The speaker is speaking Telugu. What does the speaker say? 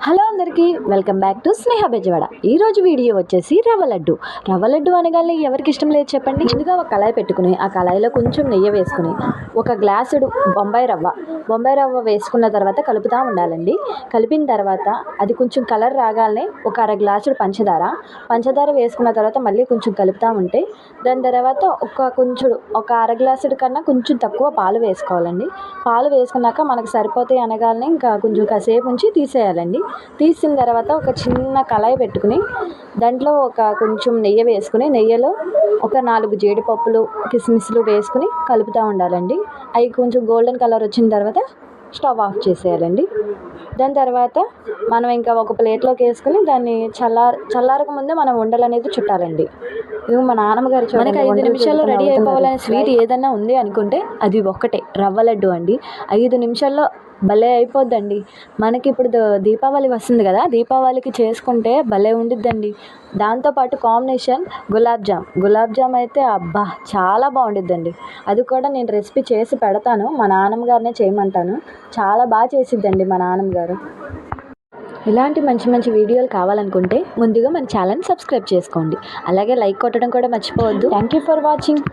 హలో అందరికీ వెల్కమ్ బ్యాక్ టు స్నేహ బెజవాడ. ఈరోజు వీడియో వచ్చేసి రవ్వ లడ్డు. రవ్వ లడ్డు అనగానే ఎవరికి ఇష్టం లేదు చెప్పండి. ముందుగా ఒక కళాయి పెట్టుకుని ఆ కళాయిలో కొంచెం నెయ్యి వేసుకుని ఒక గ్లాసుడు బొంబాయి రవ్వ వేసుకున్న తర్వాత కలుపుతూ ఉండాలండి. కలిపిన తర్వాత అది కొంచెం కలర్ రాగానే ఒక అర గ్లాసుడు పంచదార వేసుకున్న తర్వాత మళ్ళీ కొంచెం కలుపుతూ ఉంటే దాని తర్వాత ఒక అర గ్లాసుడు కన్నా కొంచెం తక్కువ పాలు వేసుకోవాలండి. పాలు వేసుకున్నాక మనకు సరిపోతాయి అనగానే ఇంకా కొంచెం కాసేపు ఉంచి తీసేయాలండి. తీసిన తర్వాత ఒక చిన్న కళాయి పెట్టుకుని దాంట్లో కొంచెం నెయ్యి వేసుకుని నెయ్యిలో ఒక 4 జీడిపప్పులు కిస్మిస్లు వేసుకుని కలుపుతూ ఉండాలండి. అవి కొంచెం గోల్డెన్ కలర్ వచ్చిన తర్వాత స్టవ్ ఆఫ్ చేసేయాలండి. దాని తర్వాత మనం ఇంకా ఒక ప్లేట్లోకి వేసుకుని దాన్ని చల్లారక ముందే మనం ఉండలు అనేది చుట్టాలండి. ఇవి మా నాన్నమ్మగారు మనకి 5 నిమిషాల్లో రెడీ అయిపోవాలనే స్వీట్ ఏదన్నా ఉంది అనుకుంటే అది ఒక్కటే రవ్వ లడ్డు అండి. 5 నిమిషాల్లో భలే అయిపోద్దండి. మనకి ఇప్పుడు దీపావళి వస్తుంది కదా, దీపావళికి చేసుకుంటే భలే ఉండిద్దండి. దాంతోపాటు కాంబినేషన్ గులాబ్ జామ్ అయితే అబ్బా చాలా బాగుండిద్దండి. అది కూడా నేను రెసిపీ చేసి పెడతాను, మా నాన్నమ్మ గారినే చేయమంటాను. చాలా బాగా చేసిద్దండి మా నాన్నమ్మగారు. ఇలాంటి మంచి మంచి వీడియోలు కావాలనుకుంటే ముందుగా మన ఛానల్ని సబ్స్క్రైబ్ చేసుకోండి. అలాగే లైక్ కొట్టడం కూడా మర్చిపోవద్దు. Thank you for watching.